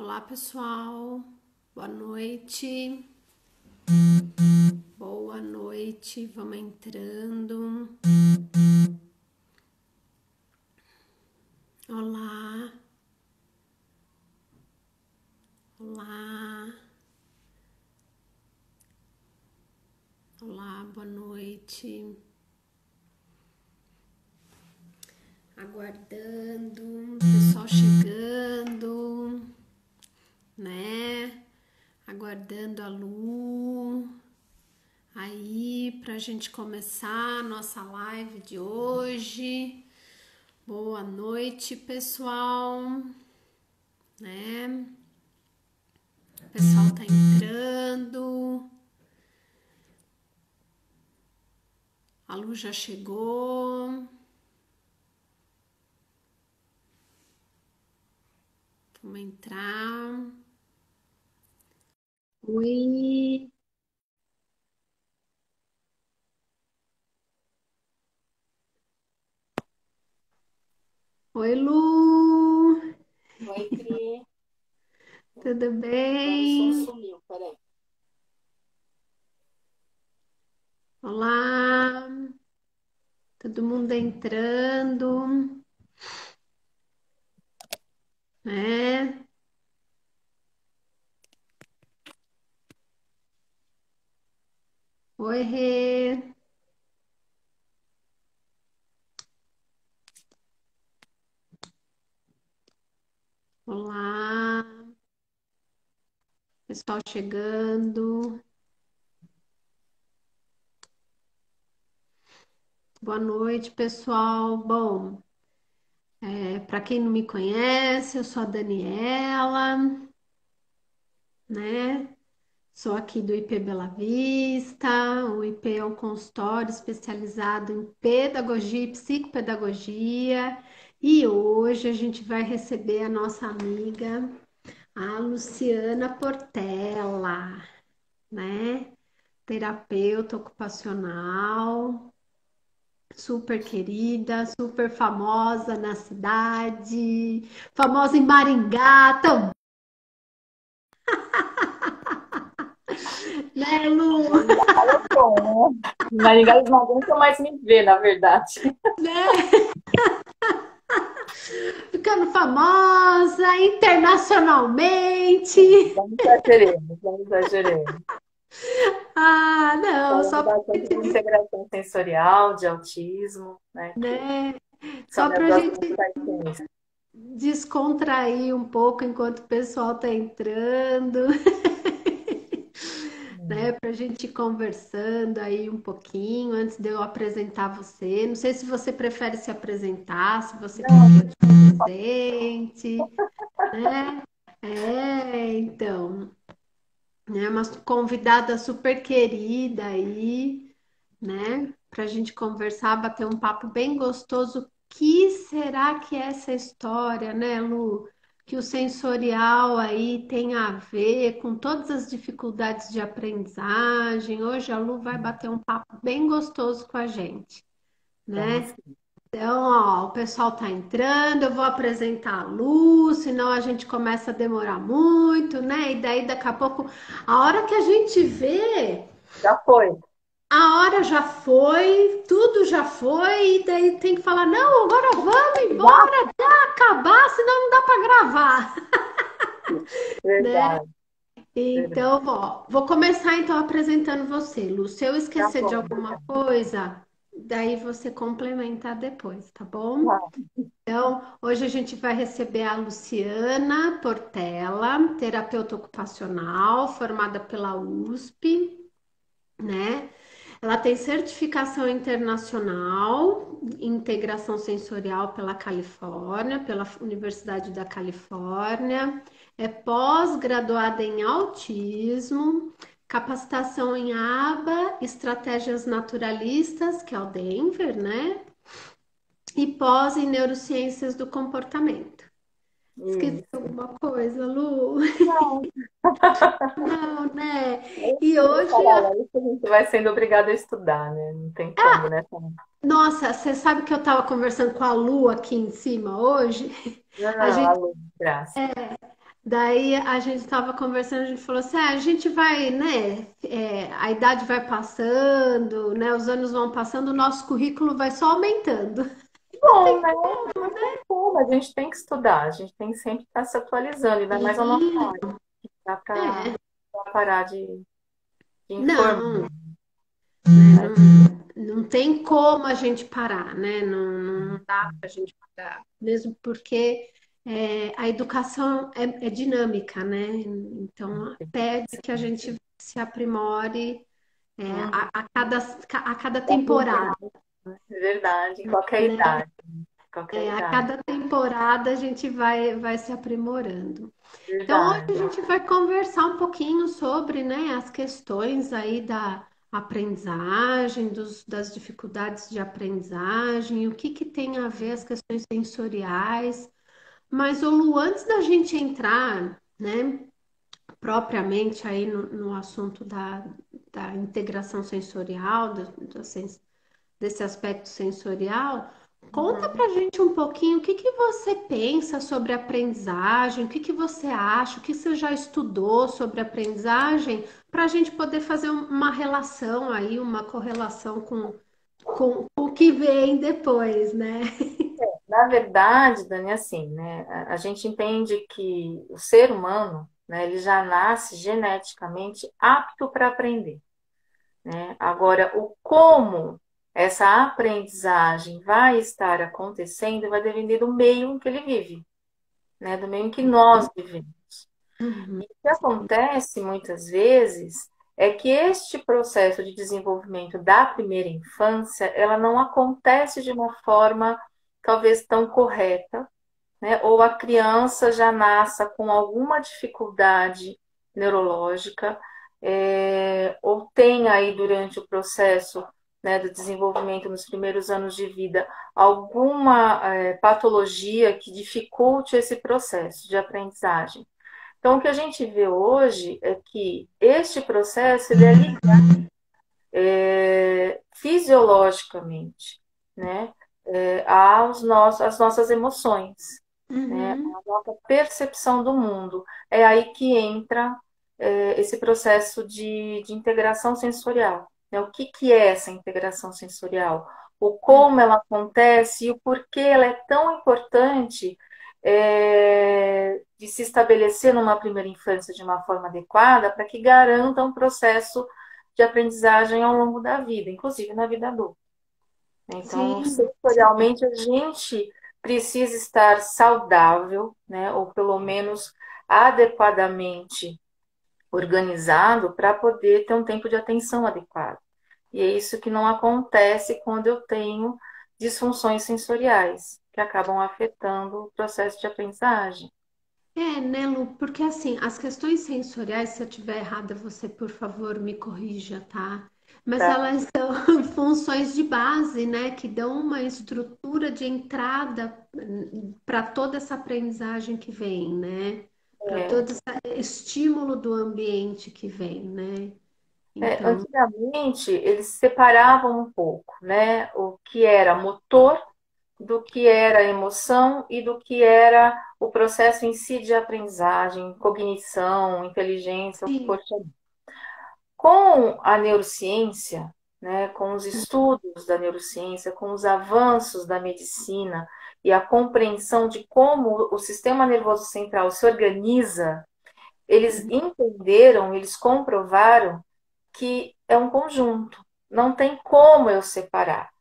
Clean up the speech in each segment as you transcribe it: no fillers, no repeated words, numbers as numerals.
Olá, pessoal. Boa noite. Boa noite. Vamos entrando. Olá. Olá. Olá, boa noite. Aguardando, pessoal chegando, né? Aguardando a Lu aí pra gente começar a nossa live de hoje. Boa noite, pessoal, né? O pessoal tá entrando. A Lu já chegou. Vamos entrar. Oi. Oi, Lu. Oi, Cri. Tudo Agora o som bem? sumiu, peraí. Olá. Todo mundo entrando, né? Oi, Rê. Olá. Pessoal chegando. Boa noite, pessoal. Bom, para quem não me conhece, eu sou a Daniela, né? Sou aqui do IP Bela Vista. O IP é um consultório especializado em pedagogia e psicopedagogia. E hoje a gente vai receber a nossa amiga, a Luciana Portela, né? Terapeuta ocupacional, super querida, super famosa na cidade, famosa em Maringá também, né, Lu? Maringá é bom, né? Maringá não aguenta mais me ver, na verdade. Né? Ficando famosa internacionalmente. Não exageremos, não exageremos. Ah, não, Falando só pra bastante de gente, integração sensorial, de autismo, né? Que né? são Só minhas pra duas gente paixões. descontrair um pouco enquanto o pessoal tá entrando. Né, para a gente ir conversando aí um pouquinho antes de eu apresentar você. Não sei se você prefere se apresentar, se você quer que Não, eu te apresente, né? Então, né? Uma convidada super querida aí, né? Para a gente conversar, bater um papo bem gostoso. O que será que é essa história, né, Lu? Que o sensorial aí tem a ver com todas as dificuldades de aprendizagem. Hoje a Lu vai bater um papo bem gostoso com a gente, vamos. né? Então, ó, o pessoal tá entrando, eu vou apresentar a Lu, senão a gente começa a demorar muito, né? E daí daqui a pouco, a hora que a gente vê, Já foi. a hora já foi, tudo já foi, e daí tem que falar, não, agora vamos Já? embora até acabar, senão não dá para gravar, né? Verdade, verdade. Então, ó, vou começar então apresentando você, Lu. Se eu Tá esquecer de bom, alguma obrigada. coisa, daí você complementa depois, tá bom? Tá. Então, hoje a gente vai receber a Luciana Portela, terapeuta ocupacional, formada pela USP, né? Ela tem certificação internacional em integração sensorial pela Califórnia, pela Universidade da Califórnia, é pós-graduada em autismo, capacitação em ABA, estratégias naturalistas, que é o Denver, né? E pós em neurociências do comportamento. Esqueci Isso. alguma coisa, Lu? Não, Não, né? E no hoje paralelo que a gente vai sendo obrigado a estudar, né? Não tem como, né? nossa, você sabe que eu estava conversando com a Lu aqui em cima hoje? A Não, gente, alô, graça. Daí a gente estava conversando, a gente falou assim, a gente vai, né? A idade vai passando, né? Os anos vão passando, o nosso currículo vai só aumentando. Não Bom, tem né? como, Não tem como, a gente tem que estudar, a gente tem que sempre estar se atualizando, ainda mais a nossa assim. área, dá para É, parar de informar, não, né? né? Não tem como a gente parar, né? Não dá para a gente parar, mesmo porque a educação é dinâmica, né? Então pede que a gente se aprimore Hum, a cada é temporada, verdade, em qualquer né? idade, qualquer A idade, cada temporada a gente vai se aprimorando. Então, hoje a verdade. gente vai conversar um pouquinho sobre, né, as questões aí da aprendizagem, das dificuldades de aprendizagem, o que que tem a ver as questões sensoriais. Mas, ô Lu, antes da gente entrar, né, propriamente aí no assunto da integração sensorial, desse aspecto sensorial, conta Uhum. pra gente um pouquinho o que que você pensa sobre aprendizagem, o que que você acha, o que você já estudou sobre aprendizagem, para a gente poder fazer uma relação aí, uma correlação com o que vem depois, né? Na verdade, Dani, assim, né, a gente entende que o ser humano, né, ele já nasce geneticamente apto para aprender, né? Agora, o como essa aprendizagem vai estar acontecendo vai depender do meio em que ele vive, né, do meio em que nós vivemos. Uhum. E o que acontece muitas vezes é que este processo de desenvolvimento da primeira infância, ela não acontece de uma forma talvez tão correta, né? Ou a criança já nasça com alguma dificuldade neurológica, ou tem aí durante o processo, né, do desenvolvimento nos primeiros anos de vida alguma patologia que dificulte esse processo de aprendizagem. Então, o que a gente vê hoje é que este processo ele é ligado fisiologicamente, né, às nossas emoções, né, Uhum. a nossa percepção do mundo. É aí que entra esse processo de integração sensorial. Né? O que, que é essa integração sensorial? O como ela acontece e o porquê ela é tão importante de se estabelecer numa primeira infância de uma forma adequada para que garanta um processo de aprendizagem ao longo da vida, inclusive na vida adulta. Então, Sim, sim. sensorialmente, a gente precisa estar saudável, né? Ou pelo menos adequadamente organizado para poder ter um tempo de atenção adequado. E é isso que não acontece quando eu tenho disfunções sensoriais, que acabam afetando o processo de aprendizagem. Né, Lu? Porque assim, as questões sensoriais, se eu estiver errada, você, por favor, me corrija, tá? Mas Tá? elas são funções de base, né? Que dão uma estrutura de entrada para toda essa aprendizagem que vem, né? Para É, todo esse estímulo do ambiente que vem, né? Então, antigamente, eles separavam um pouco, né? O que era motor do que era emoção e do que era o processo em si de aprendizagem, cognição, inteligência, o que sim, for chamar. Com a neurociência, né, com os estudos da neurociência, com os avanços da medicina e a compreensão de como o sistema nervoso central se organiza, eles entenderam, eles comprovaram que é um conjunto. Não tem como eu separar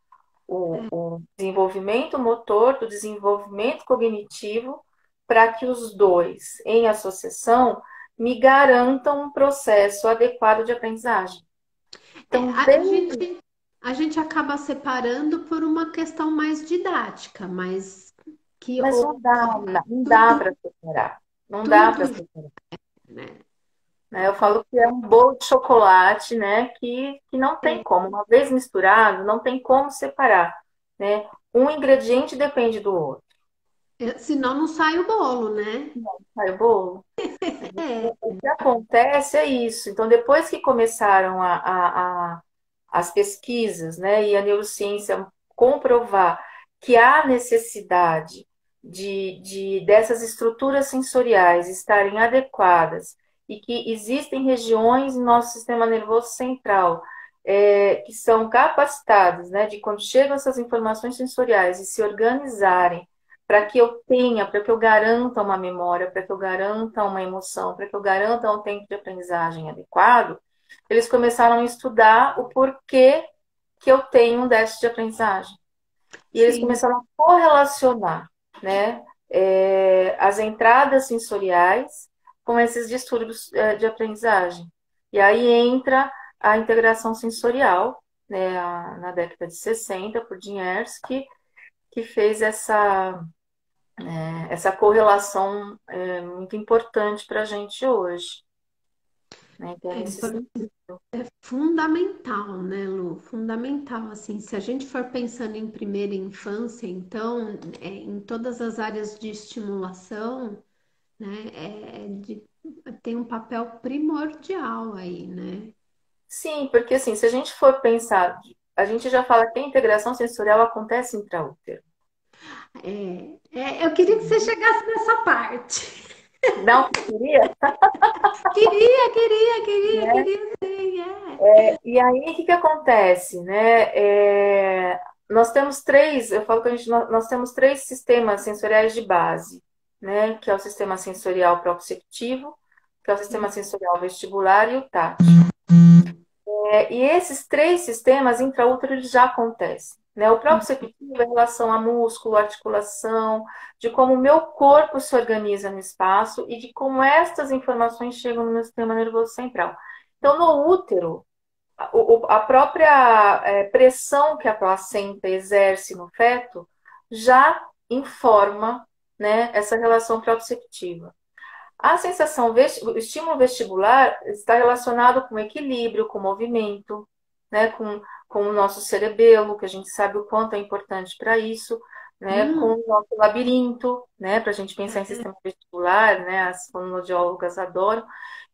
o desenvolvimento motor do desenvolvimento cognitivo para que os dois, em associação, me garantam um processo adequado de aprendizagem. Então, a gente acaba separando por uma questão mais didática, mas que mas ocorre não dá tudo, para separar. Não dá para tudo, separar. né? Né? Eu falo que é um bolo de chocolate, né? Que não tem como. Uma vez misturado, não tem como separar. Né? Um ingrediente depende do outro. Senão não sai o bolo, né? Sai o bolo. É, O que acontece é isso. Então, depois que começaram as pesquisas, né, e a neurociência comprovar que há necessidade dessas estruturas sensoriais estarem adequadas e que existem regiões no nosso sistema nervoso central que são capacitadas, né, de quando chegam essas informações sensoriais e se organizarem para que eu tenha, para que eu garanta uma memória, para que eu garanta uma emoção, para que eu garanta um tempo de aprendizagem adequado, eles começaram a estudar o porquê que eu tenho um déficit de aprendizagem. E eles Sim. começaram a correlacionar, né, as entradas sensoriais com esses distúrbios de aprendizagem. E aí entra a integração sensorial, né, na década de 60, por Jim Hers, que fez essa correlação muito importante para a gente hoje. Né? Então, É, nesse sentido. é fundamental, né, Lu? Fundamental, assim, se a gente for pensando em primeira infância, então, em todas as áreas de estimulação, né, tem um papel primordial aí, né? Sim, porque assim, se a gente for pensar, a gente já fala que a integração sensorial acontece intraútero. Eu queria que você chegasse nessa parte. Não queria? Né? Queria sim, E aí, o que que acontece, né? Nós temos três, eu falo que nós temos três sistemas sensoriais de base, né? Que é o sistema sensorial proprioceptivo, que é o sistema sensorial vestibular e o tátil. E esses três sistemas intraútero eles já acontecem, né? O proprioceptivo é em relação a músculo, articulação, de como o meu corpo se organiza no espaço e de como estas informações chegam no meu sistema nervoso central. Então, no útero, a própria pressão que a placenta exerce no feto já informa, né, essa relação proprioceptiva. A sensação, o estímulo vestibular está relacionado com equilíbrio, com movimento, né, com o nosso cerebelo, que a gente sabe o quanto é importante para isso, né, com é. o nosso labirinto, né, para a gente pensar em sistema vestibular, né, as fonoaudiólogas adoram.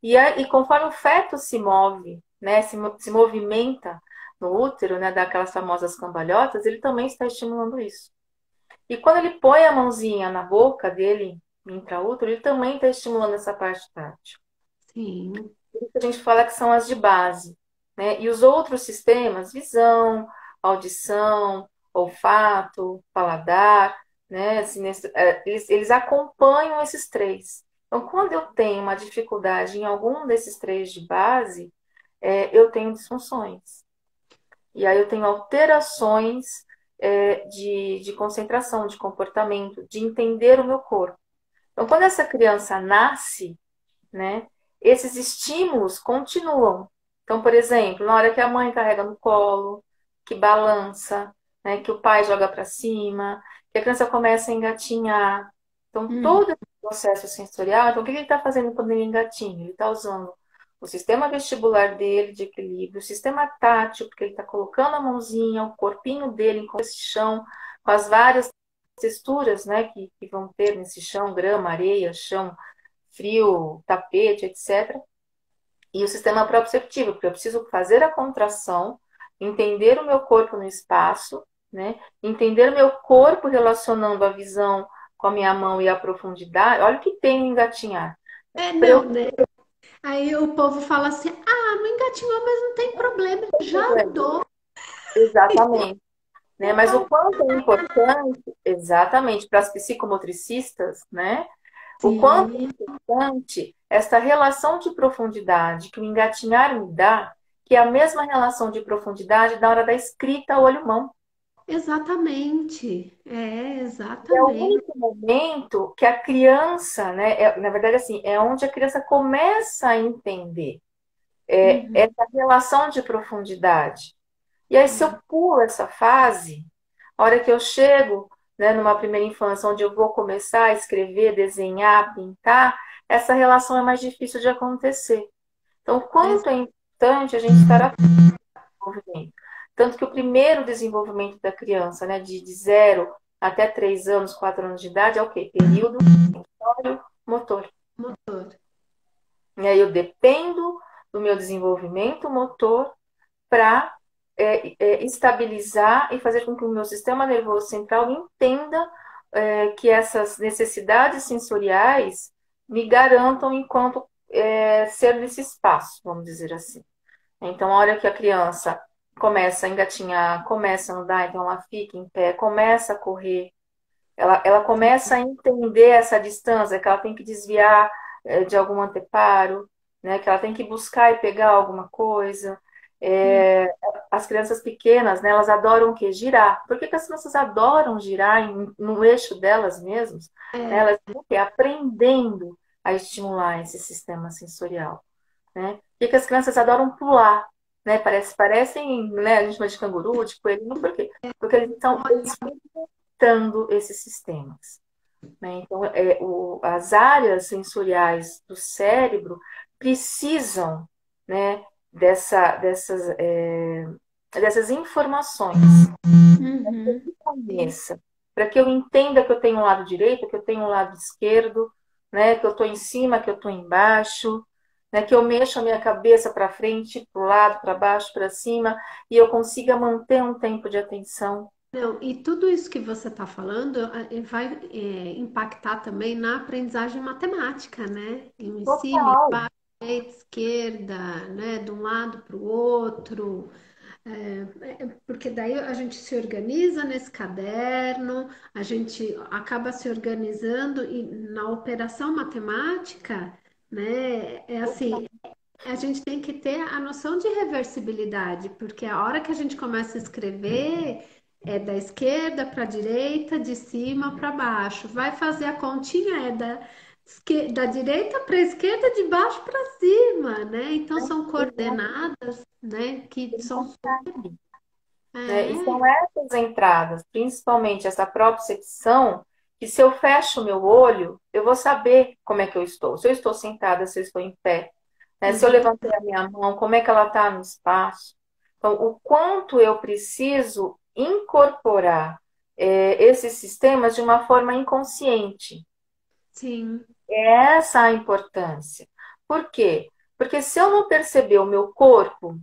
E conforme o feto se move, né, se movimenta no útero, né, daquelas famosas cambalhotas, ele também está estimulando isso. E quando ele põe a mãozinha na boca dele, intraútero, ele também está estimulando essa parte tátil. Sim. Por isso a gente fala que são as de base. Né? E os outros sistemas, visão, audição, olfato, paladar, né? Assim, eles acompanham esses três. Então, quando eu tenho uma dificuldade em algum desses três de base, eu tenho disfunções. E aí eu tenho alterações de concentração, de comportamento, de entender o meu corpo. Então, quando essa criança nasce, né, esses estímulos continuam. Então, por exemplo, na hora que a mãe carrega no colo, que balança, né, que o pai joga para cima, que a criança começa a engatinhar. Então, Uhum. todo esse processo sensorial, então, o que ele está fazendo quando ele engatinha? Ele está usando o sistema vestibular dele de equilíbrio, o sistema tátil, porque ele está colocando a mãozinha, o corpinho dele em esse chão, com as várias texturas, né, que vão ter nesse chão, grama, areia, chão frio, tapete, etc. E o sistema proprioceptivo, porque eu preciso fazer a contração, entender o meu corpo no espaço, né? Entender o meu corpo relacionando a visão com a minha mão e a profundidade. Olha o que tem no engatinhar. Para Não, eu né? Aí o povo fala assim: ah, não engatinhou, mas não tem problema, eu já andou. exatamente, né? Eu Mas o falo, quanto é importante, exatamente, para as psicomotricistas, né? O quanto é sim, importante essa relação de profundidade que o engatinhar me dá, que é a mesma relação de profundidade da hora da escrita olho-mão. exatamente. É o Exatamente. único momento que a criança, né, na verdade, assim, é onde a criança começa a entender Uhum. essa relação de profundidade. E aí, se eu pulo essa fase, a hora que eu chego, né, numa primeira infância, onde eu vou começar a escrever, desenhar, pintar, essa relação é mais difícil de acontecer. Então, É, quanto é importante a gente estar atento ao desenvolvimento. Tanto que o primeiro desenvolvimento da criança, né, de 0 até 3 anos, 4 anos de idade, é o quê? Período motor. motor. E aí eu dependo do meu desenvolvimento motor para estabilizar e fazer com que o meu sistema nervoso central entenda que essas necessidades sensoriais me garantam enquanto ser nesse espaço, vamos dizer assim. Então, a hora que a criança começa a engatinhar, começa a andar, então ela fica em pé, começa a correr, ela começa a entender essa distância, que ela tem que desviar de algum anteparo, né, que ela tem que buscar e pegar alguma coisa. Hum, As crianças pequenas, né, elas adoram o quê? Girar. Por que que as crianças adoram girar no eixo delas mesmas? Né? é, Elas estão o quê? Aprendendo a estimular esse sistema sensorial. Né? Por que que as crianças adoram pular? Né? Parecem, né, a gente chama de canguru, de coelhinho, por quê? Porque eles estão experimentando esses sistemas. Né? Então, as áreas sensoriais do cérebro precisam, né, dessas informações que uhum, eu sim. conheça, para que eu entenda que eu tenho um lado direito, que eu tenho um lado esquerdo, né, que eu estou em cima, que eu estou embaixo, né, que eu mexo a minha cabeça para frente, para o lado, para baixo, para cima, e eu consiga manter um tempo de atenção. Não, e tudo isso que você está falando vai impactar também na aprendizagem matemática, né? Em cima, Total. embaixo, direita, esquerda, né? De um lado para o outro. Porque daí a gente se organiza nesse caderno, a gente acaba se organizando e na operação matemática, né? É assim, a gente tem que ter a noção de reversibilidade, porque a hora que a gente começa a escrever é da esquerda para a direita, de cima para baixo. Vai fazer a continha da direita para a esquerda, de baixo para cima, né? Então são coordenadas, né? Que são Né? E são é, essas entradas, principalmente essa propriocepção, que se eu fecho o meu olho, eu vou saber como é que eu estou. Se eu estou sentada, se eu estou em pé, né? Se eu levantei exatamente. a minha mão, como é que ela está no espaço. Então, o quanto eu preciso incorporar esses sistemas de uma forma inconsciente. Sim. É essa a importância. Por quê? Porque se eu não perceber o meu corpo,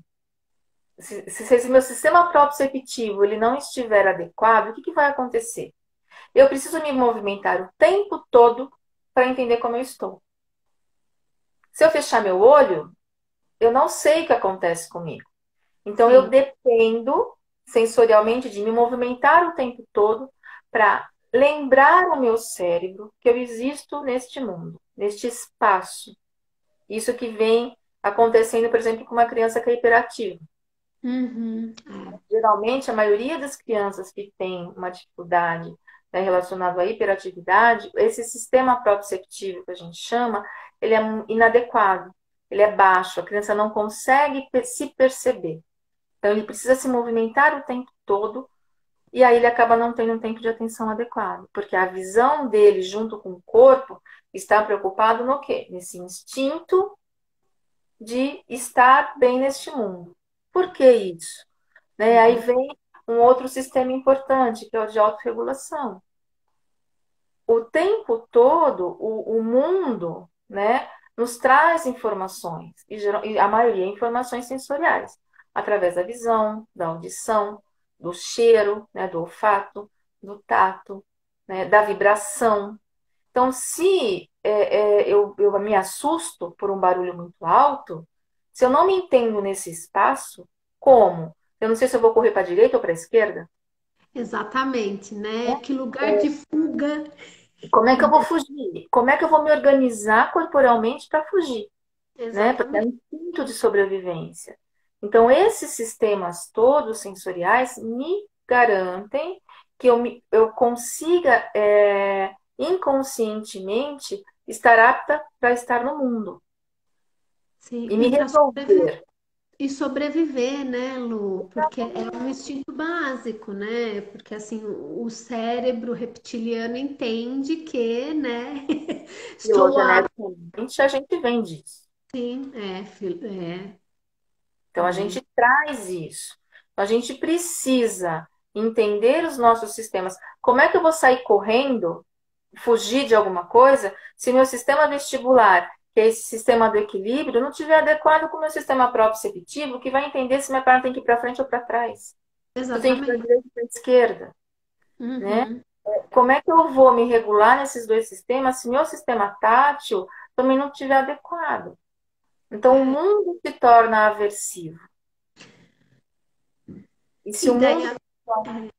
se meu sistema proprioceptivo ele não estiver adequado, o que vai acontecer? Eu preciso me movimentar o tempo todo para entender como eu estou. Se eu fechar meu olho, eu não sei o que acontece comigo. Então eu Sim. dependo sensorialmente de me movimentar o tempo todo para lembrar ao meu cérebro que eu existo neste mundo, neste espaço. Isso que vem acontecendo, por exemplo, com uma criança que é hiperativa. Uhum. Geralmente, a maioria das crianças que tem uma dificuldade, né, relacionada à hiperatividade, esse sistema proprioceptivo que a gente chama, ele é inadequado, ele é baixo, a criança não consegue se perceber. Então, ele precisa se movimentar o tempo todo e aí ele acaba não tendo um tempo de atenção adequado, porque a visão dele junto com o corpo está preocupado no quê? Nesse instinto de estar bem neste mundo. Por que isso? Né? Aí É. vem um outro sistema importante, que é o de autorregulação. O tempo todo, o mundo, né, nos traz informações, e a maioria informações sensoriais, através da visão, da audição, do cheiro, né, do olfato, do tato, né, da vibração. Então, se eu me assusto por um barulho muito alto, se eu não me entendo nesse espaço, como? Eu não sei se eu vou correr para a direita ou para a esquerda. Exatamente, né? Que lugar de fuga. Como é que eu vou fugir? Como é que eu vou me organizar corporalmente para fugir? Né? Porque é Exatamente. um instinto de sobrevivência. Então, esses sistemas todos sensoriais me garantem que eu consiga, inconscientemente, estar apta para estar no mundo Sim, e me e para sobreviver, resolver. e sobreviver, né, Lu? Porque é um instinto básico, né? Porque assim, o cérebro reptiliano entende que, né? Estou apto, Filogeneticamente, a gente vem disso. sim, Então, a né? gente traz isso. A gente precisa entender os nossos sistemas. Como é que eu vou sair correndo, fugir de alguma coisa, se meu sistema vestibular, que é esse sistema do equilíbrio, não estiver adequado com o meu sistema proprioceptivo, que vai entender se minha perna tem que ir para frente ou para trás, se eu tenho que ir para a Exatamente. direita ou para a esquerda, né? Uhum. Como é que eu vou me regular nesses dois sistemas se meu sistema tátil também não estiver adequado? Então, o mundo se torna aversivo. E se E o daí, mundo,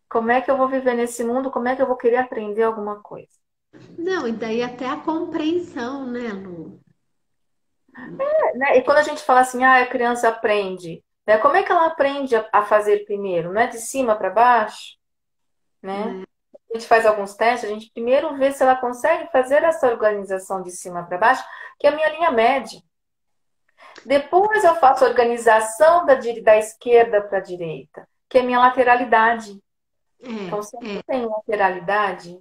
como é que eu vou viver nesse mundo? Como é que eu vou querer aprender alguma coisa? não, e daí até a compreensão, né, Lu? Né? E quando a gente fala assim, a criança aprende, né? Como é que ela aprende a fazer primeiro? Não é de cima para baixo, né? Né? A gente faz alguns testes, a gente primeiro vê se ela consegue fazer essa organização de cima para baixo, que é a minha linha média. Depois eu faço a organização da esquerda para a direita, que é a minha lateralidade. Então, se eu não É, tenho lateralidade,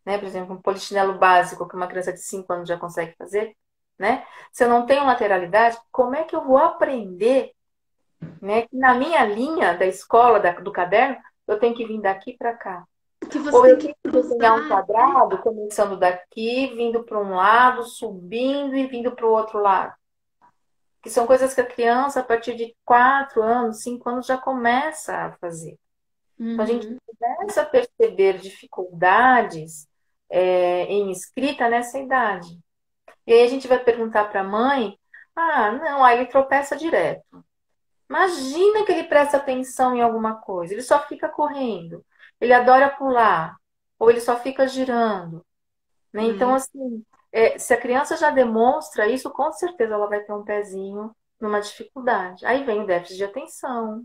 né? Por exemplo, um polichinelo básico que uma criança de 5 anos já consegue fazer, né? Se eu não tenho lateralidade, como é que eu vou aprender, né? Que na minha linha da escola, do caderno, eu tenho que vir daqui para cá. que você Ou tem eu que tenho que desenhar um cruzar. quadrado, começando daqui, vindo para um lado, subindo e vindo para o outro lado. Que são coisas que a criança, a partir de 4 anos, 5 anos, já começa a fazer. Então, a gente Uhum. começa a perceber dificuldades em escrita nessa idade. E aí a gente vai perguntar para a mãe: ah, não, aí ele tropeça direto. Imagina que ele presta atenção em alguma coisa, ele só fica correndo, ele adora pular, ou ele só fica girando. Né? Então, Né? assim, se a criança já demonstra isso, com certeza ela vai ter um pezinho numa dificuldade. Aí vem o déficit de atenção.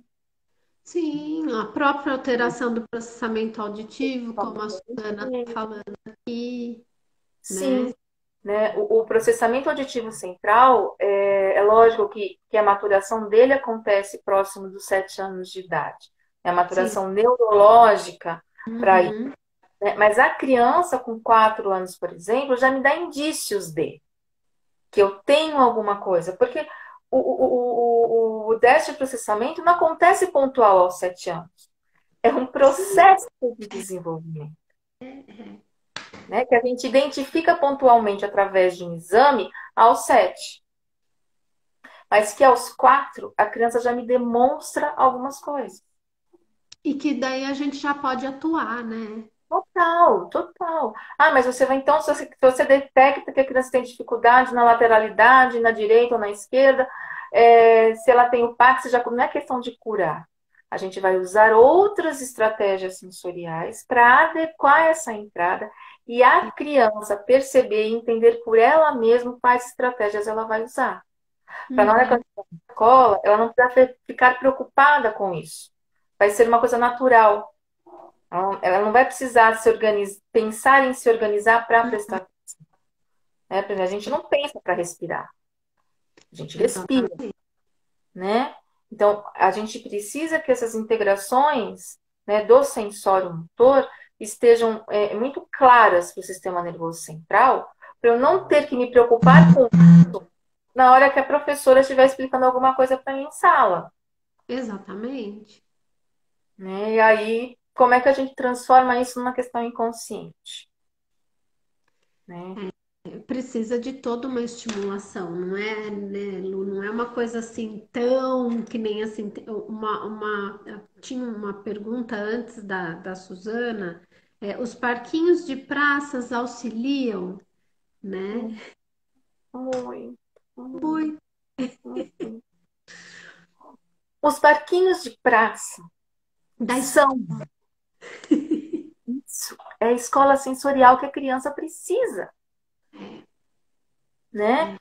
Sim, a própria alteração do processamento auditivo, como a Suzana está falando aqui, Sim, né? né? O processamento auditivo central, é lógico que a maturação dele acontece próximo dos 7 anos de idade. É a Sim. maturação neurológica para isso. Uhum. Né? Mas a criança com 4 anos, por exemplo, já me dá indícios de que eu tenho alguma coisa. Porque o déficit de processamento não acontece pontual aos 7 anos. É um Sim. processo de desenvolvimento. Né, que a gente identifica pontualmente através de um exame aos 7. Mas que aos 4 a criança já me demonstra algumas coisas. E que daí a gente já pode atuar, né? Total, total. Ah, mas você vai então, se você detecta que a criança tem dificuldade na lateralidade, na direita ou na esquerda, se ela tem o PAC, não é questão de curar. A gente vai usar outras estratégias sensoriais para adequar essa entrada e a criança perceber e entender por ela mesma quais estratégias ela vai usar. Para na hora que ela Uhum. estiver na escola, ela não precisa ficar preocupada com isso. Vai ser uma coisa natural. Ela não vai precisar pensar em se organizar para prestar atenção. Né? Porque a gente não pensa para respirar, a gente respira, Exatamente. né? Então, a gente precisa que essas integrações, né, do sensório motor estejam muito claras para o sistema nervoso central, para eu não ter que me preocupar com isso na hora que a professora estiver explicando alguma coisa para mim em sala. Exatamente. Né? E aí, como é que a gente transforma isso numa questão inconsciente? Né? Precisa de toda uma estimulação, não é, né, Lu? Não é uma coisa assim tão que nem assim. Tinha uma pergunta antes da Suzana. Os parquinhos de praças auxiliam, né? Muito, Muito. muito, muito. Os parquinhos de praça Da são isso. É a escola sensorial que a criança precisa, né?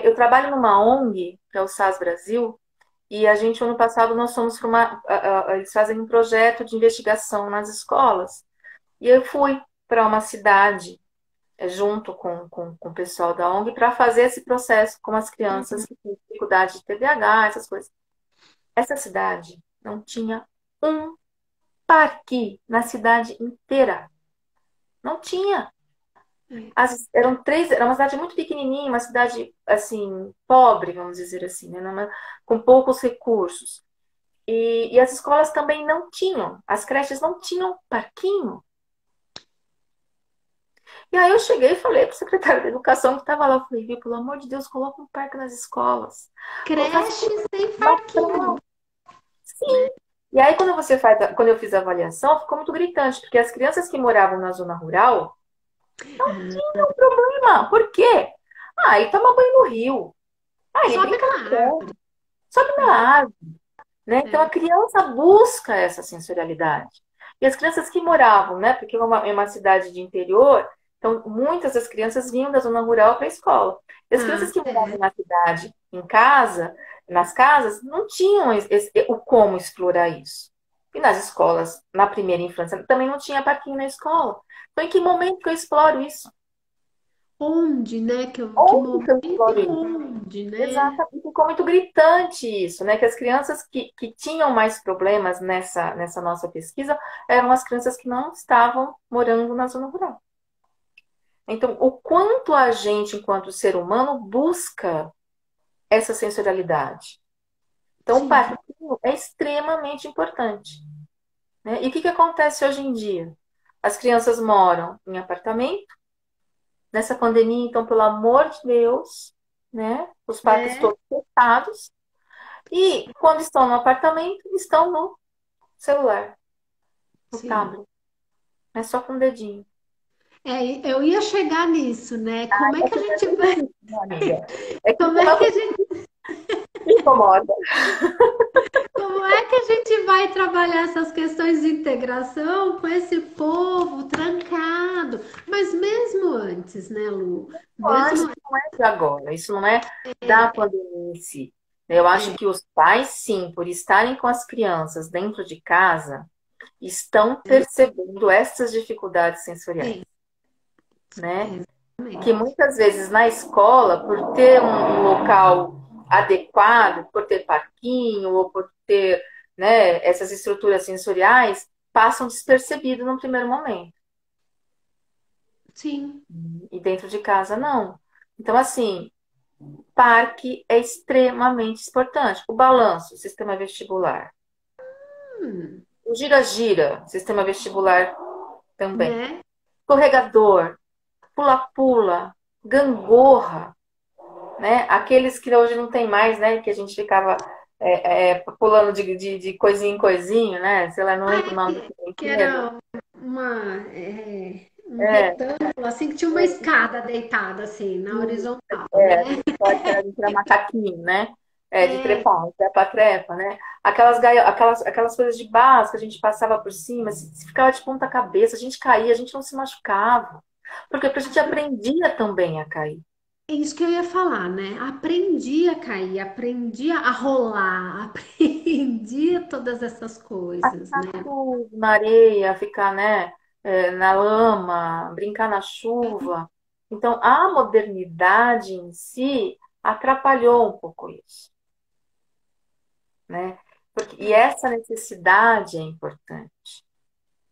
Eu trabalho numa ONG, que é o SAS Brasil, e a gente, ano passado, nós fomos para eles fazem um projeto de investigação nas escolas. E eu fui para uma cidade, junto com o pessoal da ONG, para fazer esse processo com as crianças que têm dificuldade de TDAH, essas coisas. Essa cidade não tinha um parque na cidade inteira. Não tinha. Eram três, era uma cidade muito pequenininha, uma cidade assim pobre, vamos dizer assim, né? Com poucos recursos. E as escolas também não tinham, as creches não tinham parquinho. E aí eu cheguei e falei para o secretário da Educação que estava lá, eu falei, pelo amor de Deus, coloca um parque nas escolas. Faça Creche sem uma parquinho, praça. né? Sim, E aí, quando eu fiz a avaliação, ficou muito gritante, porque as crianças que moravam na zona rural Ah, tinham problema. Por quê? Ah, ele toma banho no rio. Ah, ele sobe brinca na na terra, árvore. sobe na É, árvore, né? Então, a é. criança busca essa sensorialidade. E as crianças que moravam, né? Porque é uma cidade de interior, então muitas das crianças vinham da zona rural para a escola. E as crianças Ah, que moravam é. na cidade, em casa, nas casas, não tinham o como explorar isso. E nas escolas, na primeira infância, também não tinha parquinho na escola. Então, em que momento que eu exploro isso? Onde, né? Que Onde que momento eu exploro e isso? onde, né? Exatamente, ficou muito gritante isso, né? Que as crianças que tinham mais problemas nessa nossa pesquisa eram as crianças que não estavam morando na zona rural. Então, o quanto a gente, enquanto ser humano, busca essa sensorialidade. Então, o Sim, parquinho é extremamente importante, né? E o que que acontece hoje em dia? As crianças moram em apartamento, nessa pandemia, então, pelo amor de Deus, né? Os parques é, todos fechados. E quando estão no apartamento, estão no celular, no sim. tablet. É só com o dedinho. É, eu ia chegar nisso, né? Como é que a Você vai gente chegar vai, nisso, minha amiga. É que como isso é é uma que a coisa gente, que me incomoda. como é que a gente vai trabalhar essas questões de integração com esse povo trancado? Mas mesmo antes, né, Lu? Antes, Mesmo, não é de agora. Isso não é da pandemia em si. Eu acho que os pais, sim, por estarem com as crianças dentro de casa, estão percebendo essas dificuldades sensoriais, sim, né? Que exatamente. muitas vezes na escola, por ter um local adequado, por ter parquinho ou por ter, né, essas estruturas sensoriais, passam despercebido no primeiro momento. Sim. E dentro de casa, não. Então, assim, parque é extremamente importante. O balanço, sistema vestibular. Hum, O gira-gira, sistema vestibular também. né? Escorregador, pula-pula, gangorra, né? Aqueles que hoje não tem mais, né? Que a gente ficava pulando de coisinha em coisinha, né? Sei lá, não Ah, lembro o nome é desse que brinquedo. era um É, retângulo, assim, que tinha uma escada deitada, assim, na horizontal, a né? gente pode que a gente era macaquinho, né? É, de É, trepar, trepa-trepa, né? Aquelas coisas de base que a gente passava por cima, se ficava de ponta cabeça, a gente caía, a gente não se machucava. Porque a gente aprendia também a cair. é isso que eu ia falar, né? Aprendi a cair, aprendi a rolar, aprendi todas essas A coisas, ficar né? sujo na areia, a ficar, né, na lama, brincar na chuva. Então, a modernidade em si atrapalhou um pouco isso, né? E essa necessidade é importante,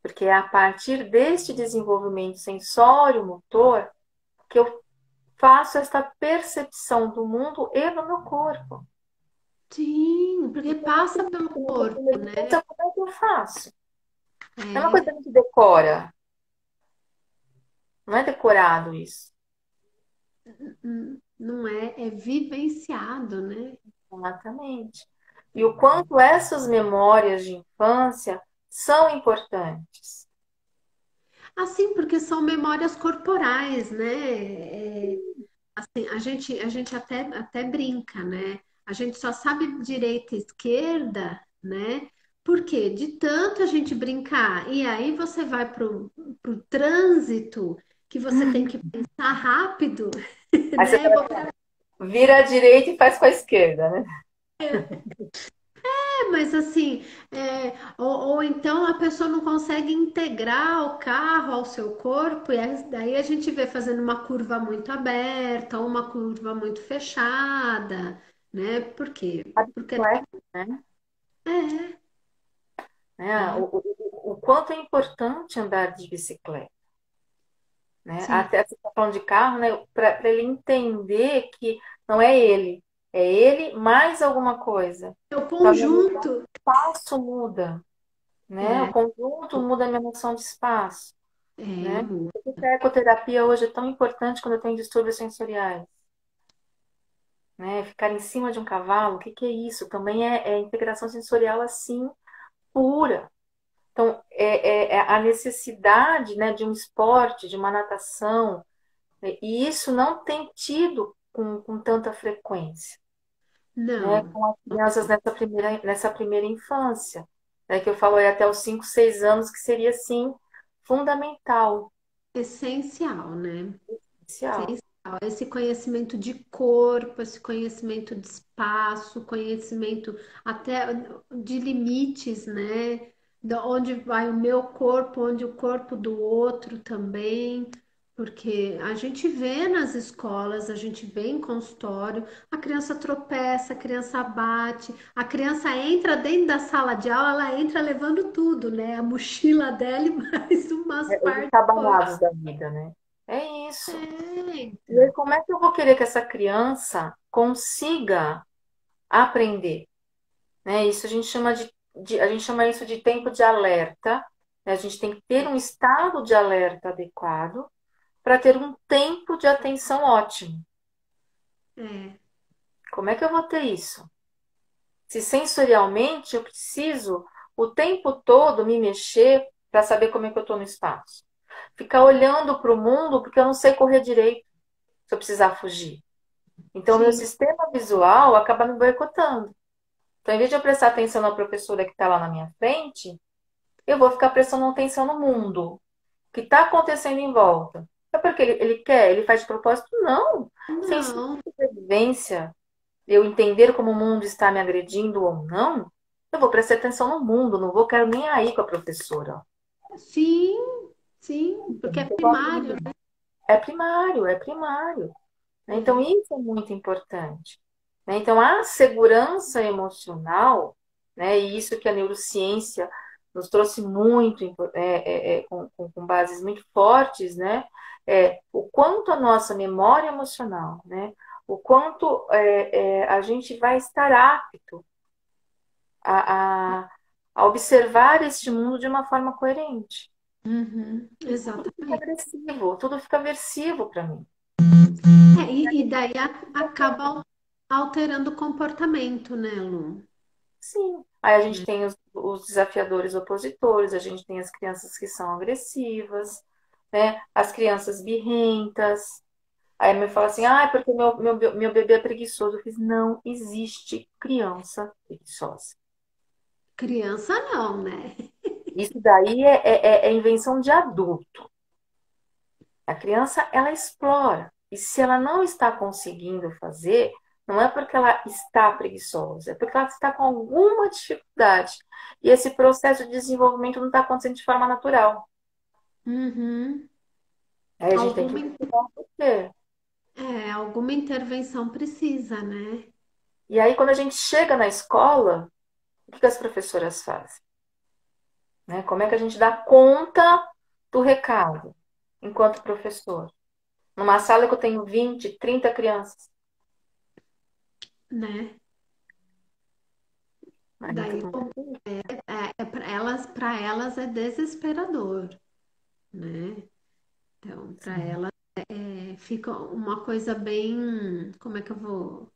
porque é a partir deste desenvolvimento sensório-motor que eu faço esta percepção do mundo e do meu corpo. Sim, porque Porque eu passa não pelo tenho essa corpo, primeira né? infância, como é que eu faço? É uma coisa que É, a gente decora, não é decorado isso. não é, é vivenciado, né? Exatamente. E o quanto essas memórias de infância são importantes. Assim, porque são memórias corporais, né? Assim, a gente até brinca, né? A gente só sabe direita e esquerda, né? Porque de tanto a gente brincar, e aí você vai pro trânsito, que você tem que pensar rápido, Aí você né? vira à direita e faz com a esquerda, né? Mas assim, ou então a pessoa não consegue integrar o carro ao seu corpo, e daí a gente vê fazendo uma curva muito aberta ou uma curva muito fechada, né? Por quê? A Porque bicicleta, né? é, Né? é, O quanto é importante andar de bicicleta, né? sim, Até você está falando de carro, né? Para ele entender que não é ele mais alguma coisa. é o Então, a minha noção de conjunto, espaço muda, né? O é, conjunto muda a minha noção de espaço, é, né? Por que a ecoterapia hoje é tão importante quando eu tenho distúrbios sensoriais? Né? Ficar em cima de um cavalo, o que que é isso? Também é integração sensorial assim, pura. Então, é a necessidade, né, de um esporte, de uma natação, né, e isso não tem tido com tanta frequência, né, Não, com as crianças nessa primeira infância, né, que eu falo aí até os 5, 6 anos, que seria, sim, fundamental, essencial, né? essencial. Esse conhecimento de corpo, esse conhecimento de espaço, conhecimento até de limites, né? De onde vai o meu corpo, onde o corpo do outro também, porque a gente vê nas escolas, a gente vê em consultório, a criança tropeça, a criança bate, a criança entra dentro da sala de aula, ela entra levando tudo, né? A mochila dela e mais umas Os partes do corpo. encabalados da vida, né? É isso. É, E aí, então. como é que eu vou querer que essa criança consiga aprender? Né? Isso a gente chama isso de tempo de alerta. Né? A gente tem que ter um estado de alerta adequado para ter um tempo de atenção ótimo. É. Como é que eu vou ter isso? Se sensorialmente eu preciso o tempo todo me mexer para saber como é que eu estou no espaço. Ficar olhando para o mundo porque eu não sei correr direito se eu precisar fugir. Então, meu Sim, sistema visual acaba me boicotando. Então, em vez de eu prestar atenção na professora que está lá na minha frente, eu vou ficar prestando atenção no mundo, o que está acontecendo em volta. É porque ele quer, ele faz de propósito? Não. Sem não, sobrevivência, eu entender como o mundo está me agredindo ou não, eu vou prestar atenção no mundo, não vou quero nem aí com a professora. sim, sim, porque é primário, né? É primário, é primário. Né? Então, É. isso é muito importante. Né? Então, a segurança emocional, né, e isso que a neurociência nos trouxe muito, com bases muito fortes, né, é o quanto a nossa memória emocional, né, o quanto a gente vai estar apto a, a, a observar este mundo de uma forma coerente. Uhum, Tudo fica exatamente. agressivo, tudo fica aversivo para mim. E daí acaba alterando o comportamento, né, Lu? Sim. Aí a gente tem os desafiadores opositores, a gente tem as crianças que são agressivas, né? As crianças birrentas. Aí a mãe fala assim, ah, é porque meu bebê é preguiçoso. Eu fiz, não existe criança preguiçosa. Criança não, né? Isso daí é invenção de adulto. A criança, ela explora. E se ela não está conseguindo fazer, não é porque ela está preguiçosa, é porque ela está com alguma dificuldade. E esse processo de desenvolvimento não está acontecendo de forma natural. Uhum. Aí a gente tem que Alguma, investigar o porquê. alguma intervenção precisa, né? E aí, quando a gente chega na escola, o que as professoras fazem? Né? Como é que a gente dá conta do recado enquanto professor? Numa sala que eu tenho 20, 30 crianças. Né? Aí não Daí tem. para elas é desesperador, né? Então, para Sim. elas fica uma coisa bem, como é que eu vou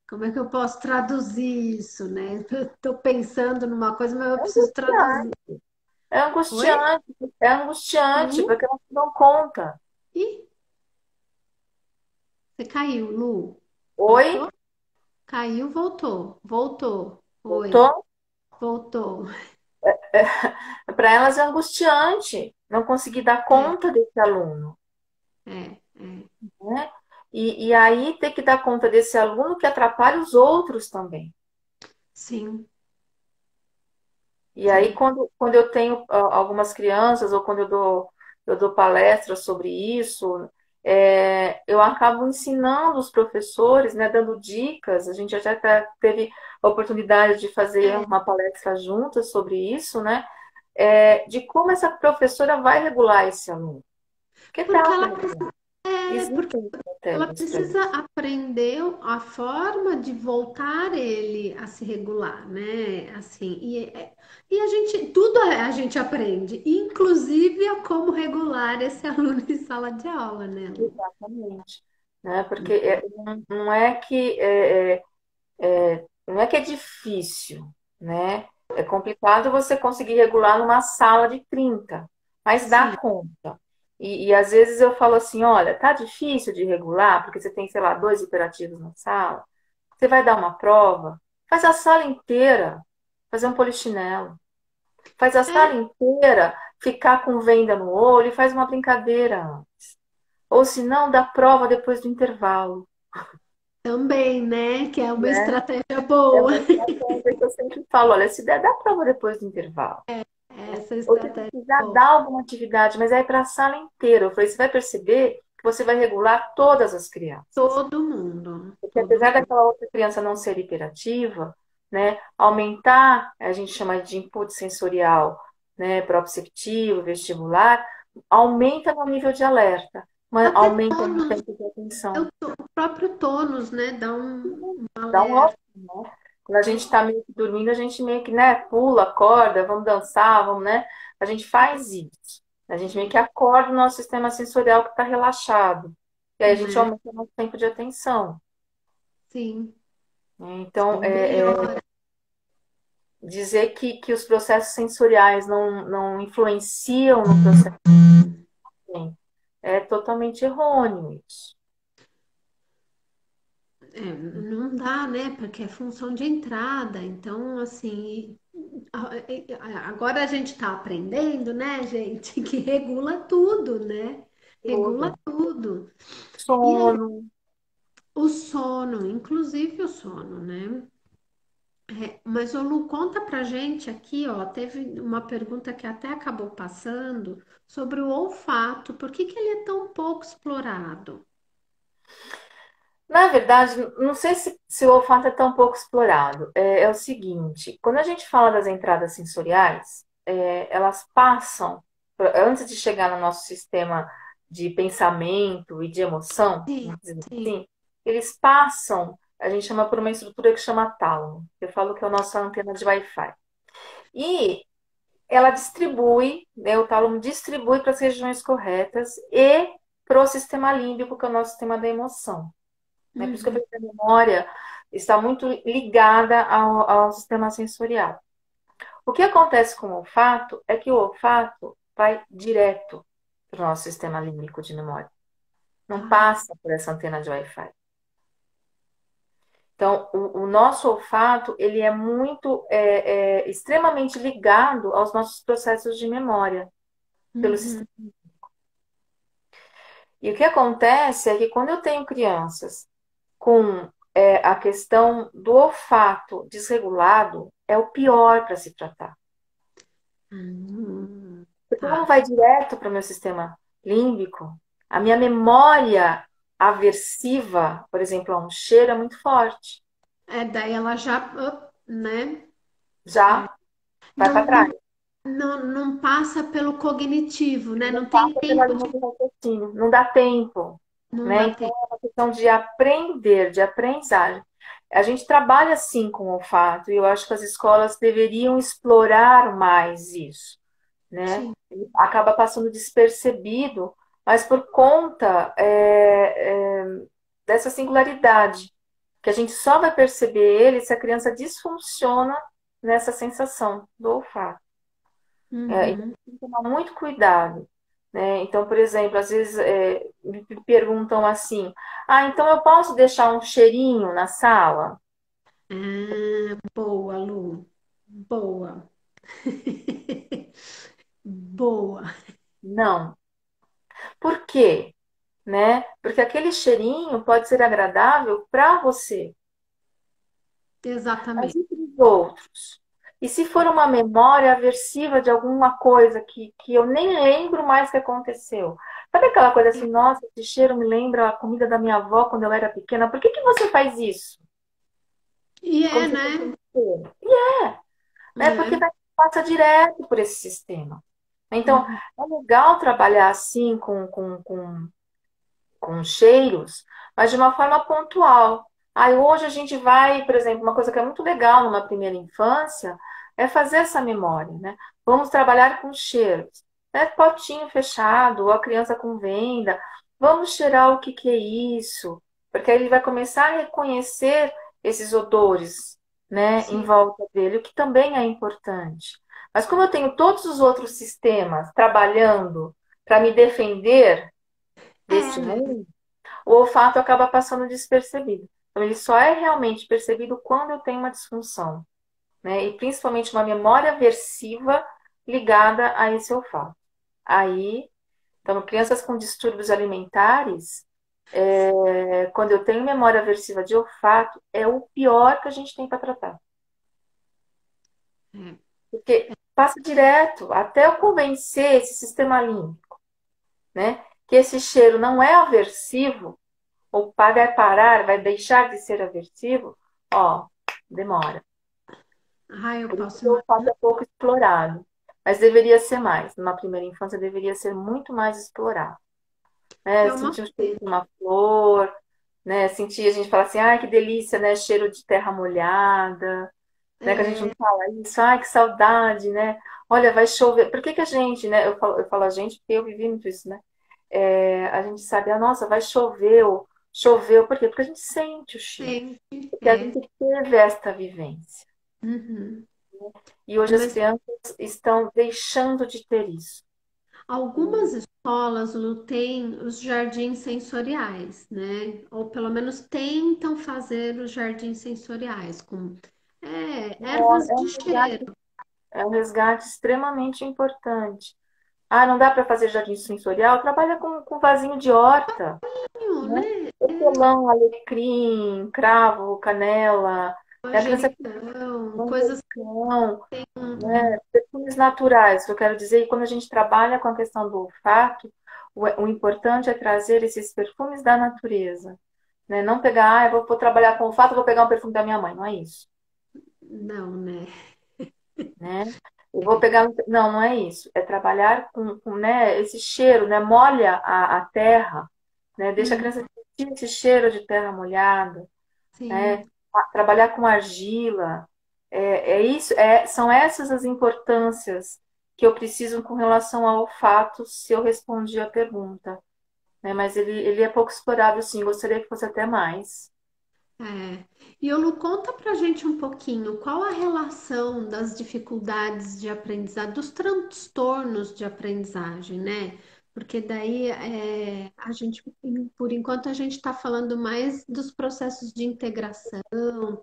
como é que eu posso traduzir isso, né? Eu tô pensando numa coisa, mas eu É preciso traduzir. angustiante. É Oi? angustiante, é angustiante, Lu? porque não se dão conta. Ih, você caiu, Lu. Oi? Voltou? Caiu, voltou. Voltou. Oi, Voltou? voltou. Para elas é angustiante não conseguir dar É, conta desse aluno, é. né? E aí ter que dar conta desse aluno que atrapalha os outros também. Sim, E aí, sim. quando eu tenho algumas crianças, ou quando eu dou palestras sobre isso, eu acabo ensinando os professores, né, dando dicas. A gente já até teve a oportunidade de fazer É, uma palestra juntas sobre isso, né? De como essa professora vai regular esse aluno. Porque porque dá para ela, regular. porque Existem ela estratégias para precisa isso. aprender a forma de voltar ele a se regular, né? Assim, e a gente, tudo a gente aprende, inclusive a como regular esse aluno em sala de aula, né, Lu? Exatamente. Né? Porque não é que é difícil, né? É complicado você conseguir regular numa sala de 30, mas dá Sim. conta. E às vezes eu falo assim, olha, tá difícil de regular, porque você tem, sei lá, dois hiperativos na sala. Você vai dar uma prova, faz a sala inteira, fazer um polichinelo. Faz a É, sala inteira ficar com venda no olho e faz uma brincadeira antes. Ou se não, dá prova depois do intervalo, também, né? Que é uma né? estratégia É boa. uma estratégia que eu sempre falo, olha, se der, dá prova depois do intervalo. Essa Ou se estratégia é precisar boa. dar alguma atividade, mas é para a sala inteira. Eu falei, você vai perceber que você vai regular todas as crianças. Todo mundo, Porque todo apesar mundo. daquela outra criança não ser hiperativa, né, aumentar, a gente chama de input sensorial, né, proprioceptivo, vestibular, aumenta no nível de alerta, mas Até aumenta no tônus, tempo de atenção. o próprio tônus, né? Dá um Dá um alerta. ótimo, né? Quando a gente está meio que dormindo, a gente meio que, né, pula, acorda, vamos dançar, vamos, né? A gente faz isso. A gente meio que acorda o nosso sistema sensorial que está relaxado. E aí a gente Né? aumenta o nosso tempo de atenção. Sim, Né? Então, sim, melhora. dizer que os processos sensoriais não influenciam no processo é totalmente errôneo isso. É, não dá, né? Porque é função de entrada. Então, assim, agora a gente está aprendendo, né, gente, que regula tudo, né? Regula Tudo. tudo. E aí, Sono. o sono, inclusive o sono, né? Mas o Lu, conta pra gente aqui, ó, teve uma pergunta que até acabou passando sobre o olfato. Por que que ele é tão pouco explorado? Na verdade, não sei se o olfato é tão pouco explorado. É o seguinte, quando a gente fala das entradas sensoriais, elas passam, antes de chegar no nosso sistema de pensamento e de emoção, Sim, vamos dizer sim. assim, eles passam, a gente chama por uma estrutura que chama tálamo. Eu falo que é a nossa antena de Wi-Fi. E ela distribui, né, o tálamo distribui para as regiões corretas e para o sistema límbico, que é o nosso sistema da emoção. Né? Por isso que eu Uhum, falei que a memória está muito ligada ao sistema sensorial. O que acontece com o olfato é que o olfato vai direto para o nosso sistema límbico de memória. Não tá. passa por essa antena de Wi-Fi. Então, o nosso olfato, ele é muito, extremamente ligado aos nossos processos de memória, pelo Uhum. sistema. E o que acontece é que quando eu tenho crianças com a questão do olfato desregulado, é o pior para se tratar. Porque como Tá. vai direto para o meu sistema límbico, a minha memória aversiva, por exemplo, a um cheiro é muito forte. Daí ela já, né? Já vai para Não, trás. não passa pelo cognitivo, né? Não Não tem passa pela tempo linha de. de raciocínio. Não dá tempo. Não Né? dá Então, tempo. é uma questão de aprender, de aprendizagem. A gente trabalha assim com o olfato e eu acho que as escolas deveriam explorar mais isso, né? Sim. Acaba passando despercebido, mas por conta dessa singularidade, que a gente só vai perceber ele se a criança disfunciona nessa sensação do olfato. Então, Uhum. tem que tomar muito cuidado. Né? Então, por exemplo, às vezes me perguntam assim: ah, então eu posso deixar um cheirinho na sala? Boa, Lu. Boa. Boa. Não. Por quê? Né? Porque aquele cheirinho pode ser agradável para você, mas Exatamente. e para os outros? E se for uma memória aversiva de alguma coisa que eu nem lembro mais que aconteceu? Sabe aquela coisa assim, nossa, esse cheiro me lembra a comida da minha avó quando eu era pequena, por que que você faz isso? E Como é, se fosse um né? cheiro. Né? Porque É. passa direto por esse sistema. Então, Uhum. é legal trabalhar assim com cheiros, mas de uma forma pontual. Aí hoje a gente vai, por exemplo, uma coisa que é muito legal numa primeira infância é fazer essa memória, né? Vamos trabalhar com cheiros, né? Potinho fechado, ou a criança com venda. Vamos cheirar o que que é isso, porque aí ele vai começar a reconhecer esses odores, né, em sim. volta dele, o que também é importante. Mas como eu tenho todos os outros sistemas trabalhando para me defender É, deste né? mundo, o olfato acaba passando despercebido. Então, ele só é realmente percebido quando eu tenho uma disfunção, né? E principalmente uma memória aversiva ligada a esse olfato. Aí, então, crianças com distúrbios alimentares, quando eu tenho memória aversiva de olfato, é o pior que a gente tem para tratar. É. Porque passa direto, até eu convencer esse sistema límbico, né? Que esse cheiro não é aversivo, ou vai parar, vai deixar de ser aversivo, ó, demora. Ah, eu Por isso posso que o olfato imaginar. é pouco explorado. Mas deveria ser mais. Numa primeira infância deveria ser muito mais explorado. Né? É uma Sentir o cheiro pena. de uma flor, né? Sentir, a gente fala assim, ai, que delícia, né? Cheiro de terra molhada, né? Que a gente não É, fala isso, ai, que saudade, né? Olha, vai chover. Por que que a gente, né? Eu falo a gente porque eu vivi muito isso, né? A gente sabe, ah, nossa, vai chover, ou choveu, por quê? Porque a gente sente o cheiro, sempre. porque a É. gente teve esta vivência. Uhum. E É, hoje as mas crianças estão deixando de ter isso. algumas escolas, Lu, têm os jardins sensoriais, né? Ou pelo menos tentam fazer os jardins sensoriais com ervas É de um resgate, cheiro, é um resgate extremamente importante. Ah, não dá para fazer jardim sensorial? Trabalha com vasinho de horta, né? né? Hortelã, alecrim, cravo, canela. A criança com Manjericão, coisas manjericão, que né? Perfumes naturais, que eu quero dizer, e quando a gente trabalha com a questão do olfato, o importante é trazer esses perfumes da natureza, né? Não pegar, ah, eu vou trabalhar com olfato, vou pegar um perfume da minha mãe, não é isso, não, né? né? Eu vou pegar, não, não é isso, é trabalhar né, esse cheiro, né? Molha a terra, né? Deixa a Hum, criança sentir esse cheiro de terra molhada, né? sim. Trabalhar com argila. É isso, são essas as importâncias que eu preciso com relação ao olfato, se eu respondi a pergunta. Né? Mas ele é pouco explorado, sim. Gostaria que fosse até mais. É. E Lu, conta pra gente um pouquinho qual a relação das dificuldades de aprendizagem, dos transtornos de aprendizagem, né? Porque daí a gente, por enquanto, a gente está falando mais dos processos de integração,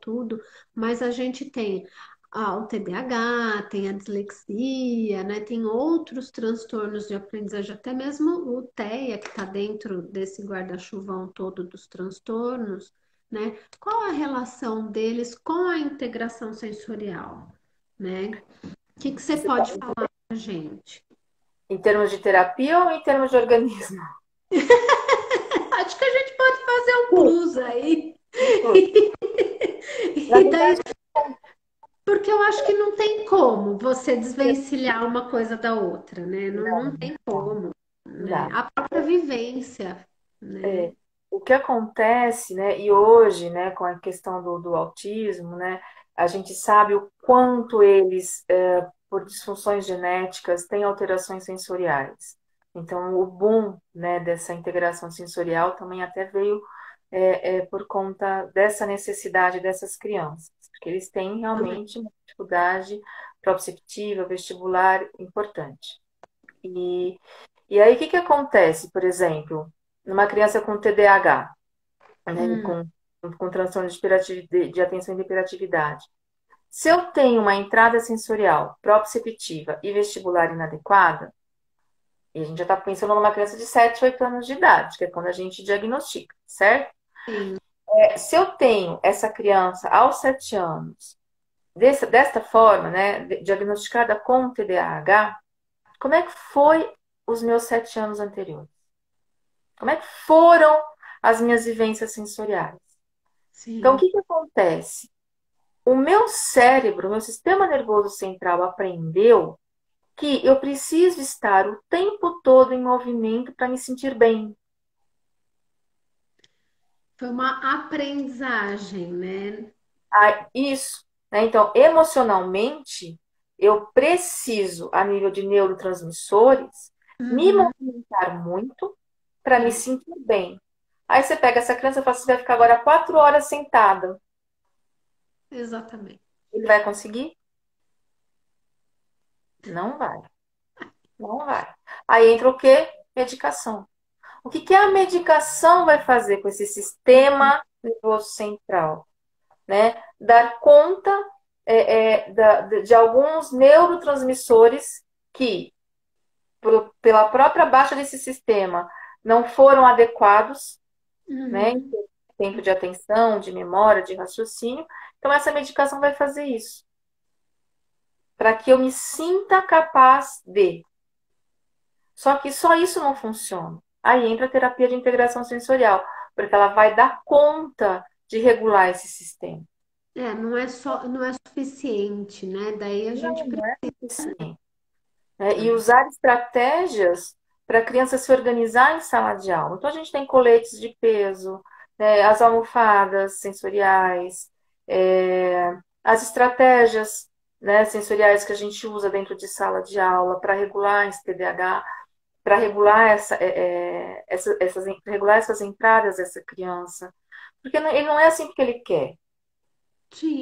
tudo, mas a gente tem o TDAH, tem a dislexia, né? Tem outros transtornos de aprendizagem, até mesmo o TEA, que está dentro desse guarda-chuvão todo dos transtornos, né? Qual a relação deles com a integração sensorial, né? O que que você Você tá pode falar para a gente? em termos de terapia ou em termos de organismo? Acho que a gente pode fazer um plus aí. Tudo. Na E daí, verdade, porque eu acho que não tem como você desvencilhar uma coisa da outra, né? Não, não, não tem não como, né? dá. A própria vivência, É, né? o que acontece, né, e hoje, né, com a questão do autismo, né, a gente sabe o quanto eles, por disfunções genéticas, têm alterações sensoriais. Então, o boom, né, dessa integração sensorial também até veio por conta dessa necessidade dessas crianças, porque eles têm Também. realmente uma dificuldade proprioceptiva, vestibular importante. E, e aí, o que que acontece, por exemplo, numa criança com TDAH, né, Hum, com transtorno de atenção e de hiperatividade? Se eu tenho uma entrada sensorial proprioceptiva e vestibular inadequada, e a gente já está pensando numa criança de 7, 8 anos de idade, que é quando a gente diagnostica, certo? sim. Se eu tenho essa criança aos 7 anos, desta forma, né, diagnosticada com TDAH, como é que foi os meus 7 anos anteriores? Como é que foram as minhas vivências sensoriais? Então, o Sim. que que acontece? O meu cérebro, o meu sistema nervoso central aprendeu que eu preciso estar o tempo todo em movimento para me sentir bem. Foi uma aprendizagem, né? Ah, isso, né? Então, emocionalmente, eu preciso, a nível de neurotransmissores, me Uhum, movimentar muito para me sim. sentir bem. Aí você pega essa criança e fala, você vai ficar agora 4 horas sentada. exatamente. Ele vai conseguir? Não vai. Não vai. Aí entra o quê? Medicação. O que que a medicação vai fazer com esse sistema nervoso central? Né? Dar conta de alguns neurotransmissores que, pela própria baixa desse sistema, não foram adequados, né? Em Uhum. tempo de atenção, de memória, de raciocínio. Então, essa medicação vai fazer isso, para que eu me sinta capaz de. Só que só isso não funciona. Aí entra a terapia de integração sensorial, porque ela vai dar conta de regular esse sistema. É, não é suficiente, né? Daí a gente Não, não é precisa. suficiente. Né? E usar estratégias para a criança se organizar em sala de aula. Então, a gente tem coletes de peso, né, as almofadas sensoriais, as estratégias, né, sensoriais que a gente usa dentro de sala de aula para regular esse TDAH, para regular regular essas entradas dessa criança. Porque ele não é assim porque ele quer.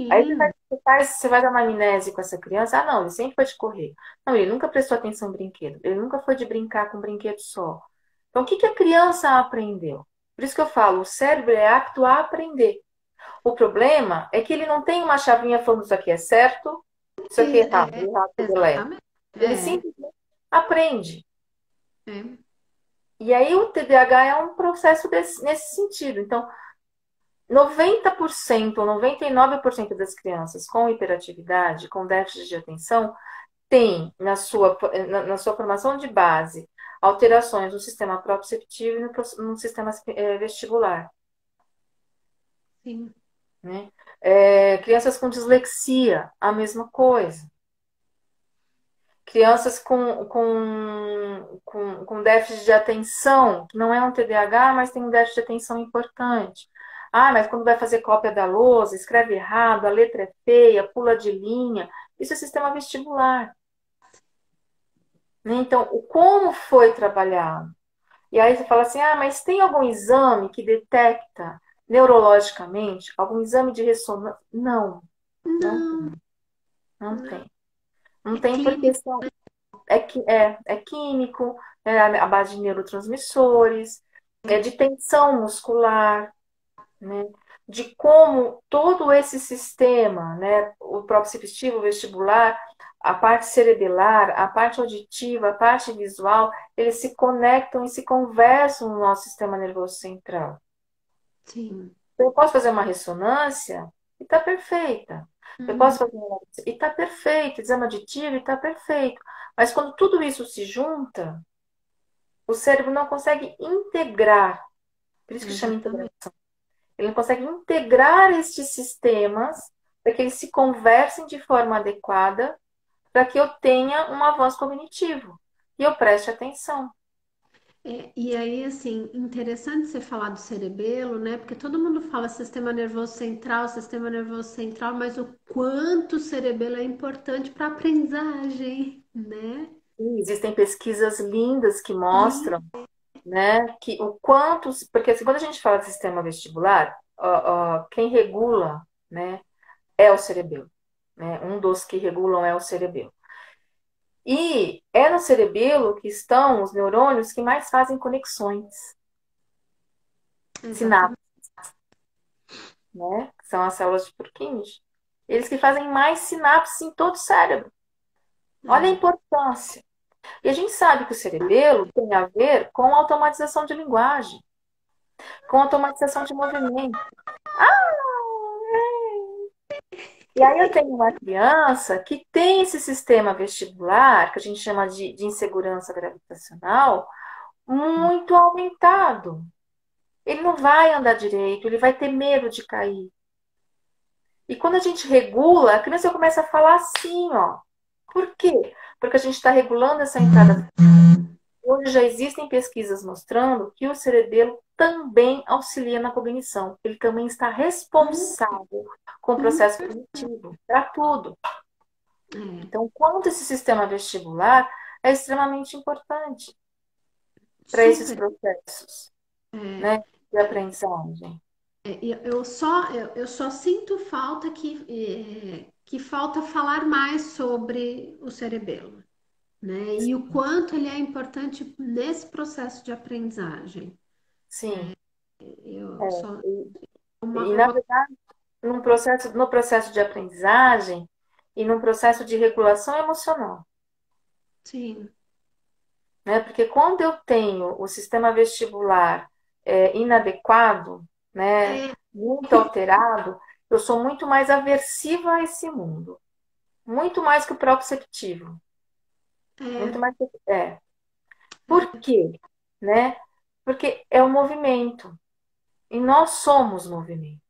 Aí Sim, você vai dar uma amnésia com essa criança. Ah, não, ele sempre foi de correr. Não, ele nunca prestou atenção no brinquedo. Ele nunca foi de brincar com um brinquedo só. Então, o que que a criança aprendeu? Por isso que eu falo, o cérebro é apto a aprender. O problema é que ele não tem uma chavinha falando isso aqui é certo, isso aqui é errado, errado é delete. exatamente. Ele É, simplesmente aprende. é. E aí o TDAH é um processo nesse sentido. Então, 90% ou 99% das crianças com hiperatividade, com déficit de atenção, tem na sua formação de base alterações no sistema proprioceptivo e no sistema vestibular. Sim. Né? Crianças com dislexia, a mesma coisa. Crianças com déficit de atenção, que não é um TDAH, mas tem um déficit de atenção importante. Ah, mas quando vai fazer cópia da lousa, escreve errado, a letra é feia, pula de linha. Isso é sistema vestibular. Né? Então, o como foi trabalhado? E aí você fala assim, ah, mas tem algum exame que detecta neurologicamente? Algum exame de ressonância? Não, não, Não, não não. tem. Não É tem porque clínico. é químico, é a base de neurotransmissores, é de tensão muscular, né? De como todo esse sistema, né, o proprioceptivo, o vestibular, a parte cerebelar, a parte auditiva, a parte visual, eles se conectam e se conversam no nosso sistema nervoso central. Sim. Eu posso fazer uma ressonância e está perfeita. Eu Uhum. posso fazer uma e está perfeito, exame aditivo e está perfeito. Mas quando tudo isso se junta, o cérebro não consegue integrar, por isso que chama integração. Exatamente. Ele não consegue integrar estes sistemas para que eles se conversem de forma adequada para que eu tenha um avanço cognitivo e eu preste atenção. É, e aí, assim, interessante você falar do cerebelo, né? Porque todo mundo fala sistema nervoso central, mas o quanto o cerebelo é importante para a aprendizagem, né? E existem pesquisas lindas que E mostram, né, que o quanto, porque assim, quando a gente fala de sistema vestibular, quem regula, né, é o cerebelo, né? Um dos que regulam é o cerebelo. E é no cerebelo que estão os neurônios que mais fazem conexões, exatamente. sinapses, né? Que são as células de Purkinje. Eles que fazem mais sinapses em todo o cérebro. Olha a É. importância. E a gente sabe que o cerebelo tem a ver com automatização de linguagem, com automatização de movimento. E aí eu tenho uma criança que tem esse sistema vestibular, que a gente chama de insegurança gravitacional, muito aumentado. Ele não vai andar direito, ele vai ter medo de cair. E quando a gente regula, a criança começa a falar assim, ó. Por quê? Porque a gente está regulando essa entrada. Hoje já existem pesquisas mostrando que o cerebelo também auxilia na cognição. Ele também está Hum, responsável com o hum, processo cognitivo, para tudo. é. Então, quanto esse sistema vestibular é extremamente importante para esses Super. processos, É. né, de aprendizagem. eu só sinto falta que falta falar mais sobre o cerebelo, né? E o quanto ele é importante nesse processo de aprendizagem. Sim. Eu só É. E, na verdade, no processo de aprendizagem e num processo de regulação emocional, sim, né? Porque quando eu tenho o sistema vestibular inadequado, né, é, muito alterado, eu sou muito mais aversiva a esse mundo, muito mais que o proprioceptivo, muito é, mais que, é. Por quê? Né? Porque é o movimento e nós somos movimento.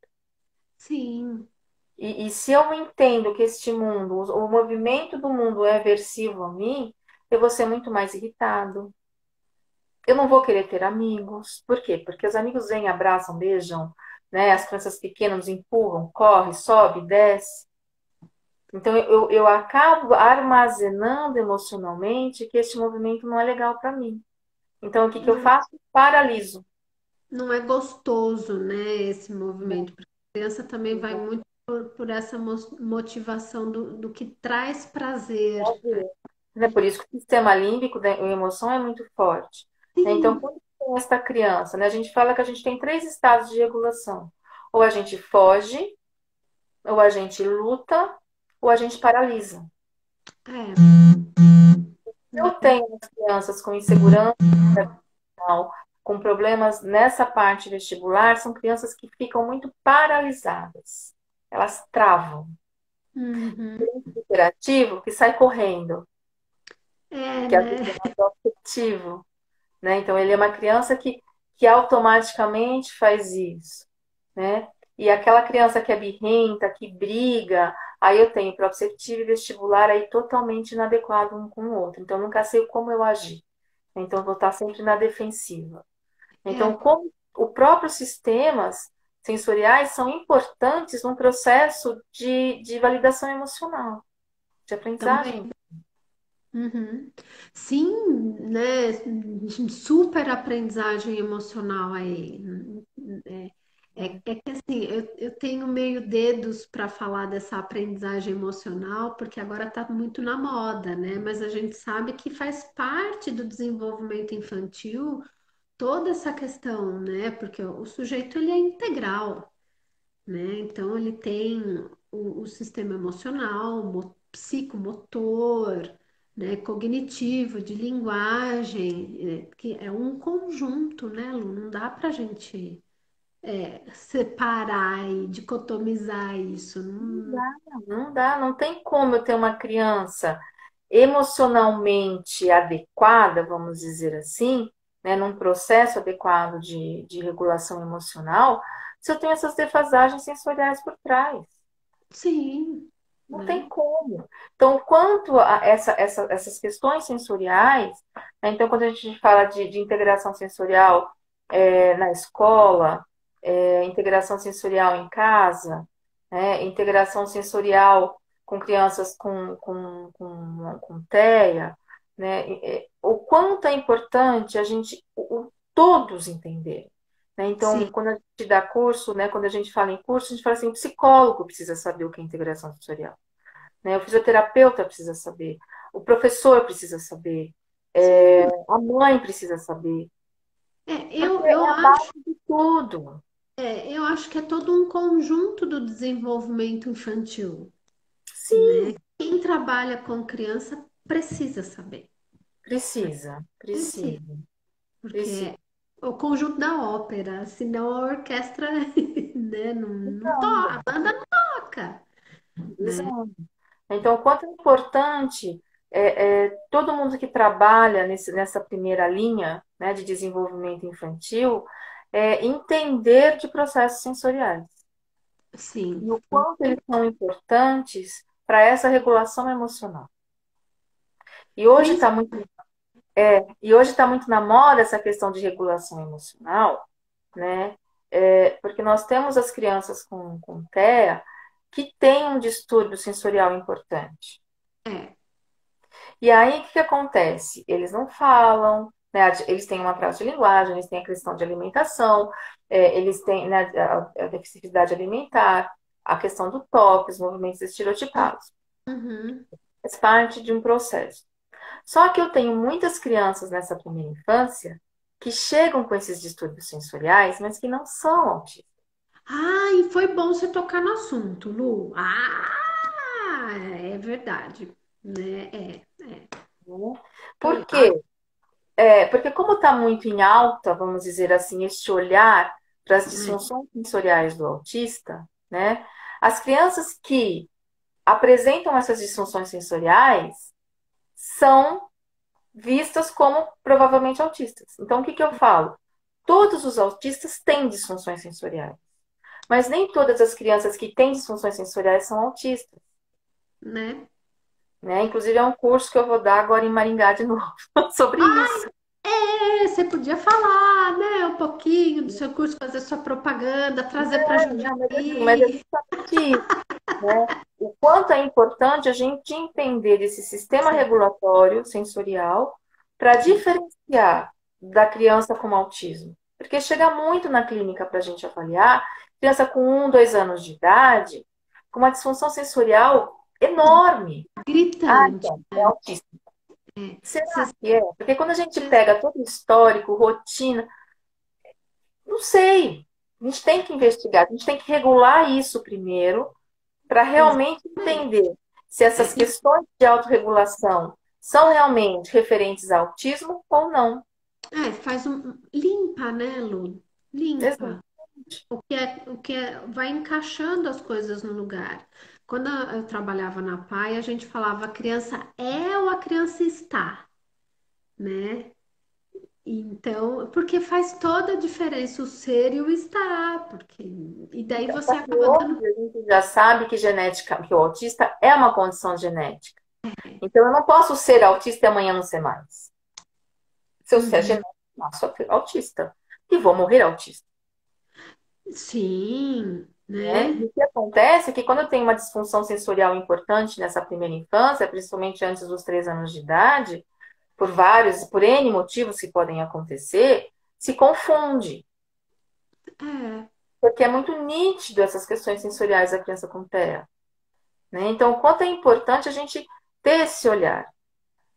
sim, E se eu entendo que este mundo, o movimento do mundo é aversivo a mim, eu vou ser muito mais irritado. Eu não vou querer ter amigos. Por quê? Porque os amigos vêm, abraçam, beijam, né? As crianças pequenas nos empurram, corre, sobe, desce. Então eu acabo armazenando emocionalmente que este movimento não é legal para mim. Então o que eu não, faço? Paraliso. não é gostoso, né, esse movimento, porque a criança também vai muito por essa motivação do que traz prazer. É por isso que o sistema límbico da emoção é muito forte. Né? Então, Sim, quando tem esta criança, né, a gente fala que a gente tem três estados de regulação. Ou a gente foge, ou a gente luta, ou a gente paralisa. é. Eu tenho as crianças com insegurança, com problemas nessa parte vestibular, são crianças que ficam muito paralisadas. Elas travam. Uhum. O hiperativo que sai correndo, É, que é né? o afetivo. Né? Então, ele é uma criança que automaticamente faz isso, né? E aquela criança que é birrenta, que briga, aí eu tenho proprioceptivo e vestibular aí totalmente inadequado um com o outro. Então, eu nunca sei como eu agir. Então, eu vou estar sempre na defensiva. Então, É, como os próprios sistemas sensoriais são importantes no processo de validação emocional, de aprendizagem. também. Uhum. Sim, né? Super aprendizagem emocional aí. É, é que assim, eu tenho meio dedos para falar dessa aprendizagem emocional, porque agora está muito na moda, né? Mas a gente sabe que faz parte do desenvolvimento infantil toda essa questão, né? Porque o sujeito ele é integral, né? Então ele tem o sistema emocional, psicomotor, né? Cognitivo, de linguagem, que é um conjunto, né, Lu? Não dá para a gente separar e dicotomizar isso. Não... Não dá, não tem como eu ter uma criança emocionalmente adequada, vamos dizer assim, né, num processo adequado de regulação emocional, se eu tenho essas defasagens sensoriais por trás. Sim, Não tem né? como. Então, quanto a essas questões sensoriais, né, então, quando a gente fala de integração sensorial na escola, integração sensorial em casa, né, integração sensorial com crianças com TEA, né, o quanto é importante a gente, todos entenderem. Né? Sim, Então, quando a gente dá curso, né, quando a gente fala em curso, a gente fala assim, o psicólogo precisa saber o que é integração sensorial. Né? O fisioterapeuta precisa saber, o professor precisa saber, sim. a mãe precisa saber, porque Eu é a base acho, de tudo. eu acho que é todo um conjunto do desenvolvimento infantil, né? Sim, Quem trabalha com criança precisa saber. precisa, Precisa, precisa, porque precisa. é o conjunto da ópera, senão a orquestra, né, não toca, Então, a banda não toca, né? exato. Então, o quanto é importante todo mundo que trabalha nessa primeira linha, né, de desenvolvimento infantil entender de processos sensoriais Sim, e o quanto eles são importantes para essa regulação emocional. E hoje está Princ- muito, e hoje está muito na moda essa questão de regulação emocional, né? Porque nós temos as crianças com TEA que têm um distúrbio sensorial importante. é, E aí, o que acontece? Eles não falam, né? Eles têm um atraso de linguagem, eles têm a questão de alimentação, eles têm, né, a deficiência alimentar, a questão do toque, os movimentos estereotipados. Uhum. Faz parte de um processo. Só que eu tenho muitas crianças nessa primeira infância que chegam com esses distúrbios sensoriais, mas que não são autistas. Ai, foi bom você tocar no assunto, Lu. É verdade, né? Né? Por Por- quê? Porque como está muito em alta, vamos dizer assim, este olhar para as disfunções sensoriais do autista, né? As crianças que apresentam essas disfunções sensoriais são vistas como provavelmente autistas. Então, o que que eu falo? Todos os autistas têm disfunções sensoriais, mas nem todas as crianças que têm disfunções sensoriais são autistas, né? né? Inclusive, é um curso que eu vou dar agora em Maringá de novo sobre isso. Você podia falar, né, um pouquinho do seu curso, fazer sua propaganda, trazer para Não, mas é Jundiaí. justamente isso, né? O quanto é importante a gente entender esse sistema Sim, regulatório sensorial para diferenciar da criança com autismo. Porque chega muito na clínica para a gente avaliar criança com 2 anos de idade com uma disfunção sensorial enorme. Ah, gritante. então, é autista. Será Você- que é? Porque quando a gente pega todo o histórico, rotina, não sei. A gente tem que investigar, a gente tem que regular isso primeiro para realmente Exatamente. entender se essas questões de autorregulação são realmente referentes ao autismo ou não. Faz limpa, né, Lu? Limpa. Exato. Vai encaixando as coisas no lugar. Quando eu trabalhava na PAI, a gente falava a criança é ou a criança está, né? Então, porque faz toda a diferença o ser e o estar, porque e daí você Só que acaba hoje dando. a gente já sabe que genética, que o autista é uma condição genética. Então eu não posso ser autista e amanhã não ser mais. Se eu ser Uhum. genético, eu sou autista. E vou morrer autista. Sim, Né? E né? o que acontece é que quando eu tenho uma disfunção sensorial importante nessa primeira infância, principalmente antes dos 3 anos de idade, por N motivos que podem acontecer, se confunde. É, Porque é muito nítido essas questões sensoriais da criança com TEA. Né? Então, o quanto é importante a gente ter esse olhar.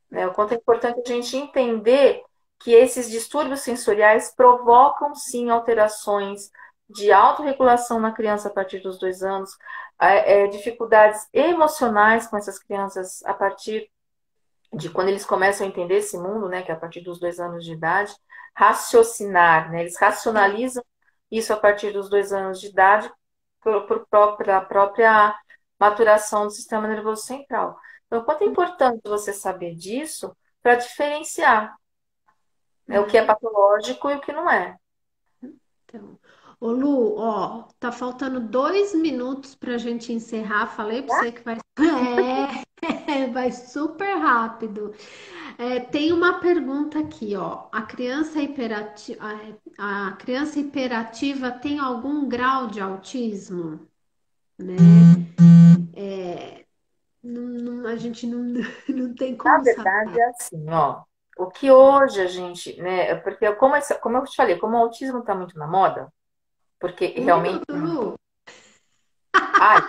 Né? O quanto é importante a gente entender que esses distúrbios sensoriais provocam, sim, alterações de autorregulação na criança a partir dos 2 anos, dificuldades emocionais com essas crianças a partir de quando eles começam a entender esse mundo, né, que é a partir dos 2 anos de idade, raciocinar, né, eles é, racionalizam isso a partir dos 2 anos de idade pela própria maturação do sistema nervoso central. Então, quanto é importante você saber disso para diferenciar, né, o que é né? patológico e o que não é. Então, ô Lu, ó, tá faltando 2 minutos pra gente encerrar. Falei pra Tá? você que vai, vai super rápido. Tem uma pergunta aqui, ó. A criança hiperativa tem algum grau de autismo, né? A gente não, não tem Na como verdade, saber. é assim, ó. O que hoje a gente, né, porque como eu te falei, como o autismo está muito na moda, porque 1 minuto, realmente, Lu. ai,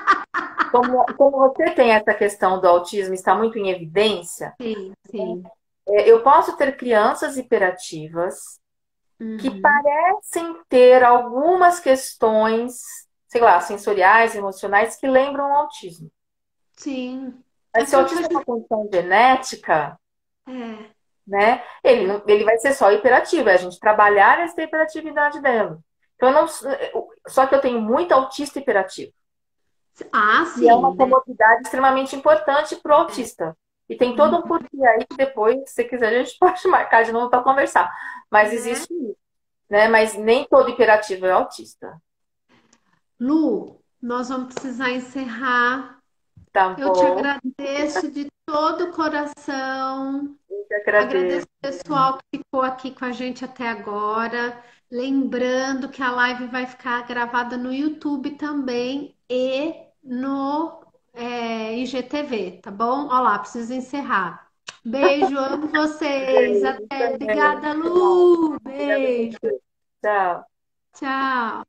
como você tem essa questão do autismo está muito em evidência, Sim, sim. eu posso ter crianças hiperativas que Uhum. parecem ter algumas questões, sei lá, sensoriais, emocionais, que lembram o autismo. Sim. É Mas se o porque a autismo é uma gente. condição genética, É. né, ele vai ser só hiperativo, é a gente trabalhar essa hiperatividade dela. Então, eu não, só que eu tenho muito autista hiperativo. Ah, E é uma sim, né? comorbidade extremamente importante para o autista. E tem todo um porquê aí que depois, se você quiser, a gente pode marcar de novo para conversar. Mas Né? existe isso, né? Mas nem todo hiperativo é autista. Lu, nós vamos precisar encerrar. Tá Eu te bom? agradeço de todo o coração. Eu que Agradeço agradeço. o pessoal que ficou aqui com a gente até agora. Lembrando que a live vai ficar gravada no YouTube também e no IGTV, tá bom? Olha lá, preciso encerrar. Beijo, amo vocês. Beijo Até. também. Obrigada, Tchau. Lu. Obrigada a Beijo. você. Tchau. Tchau.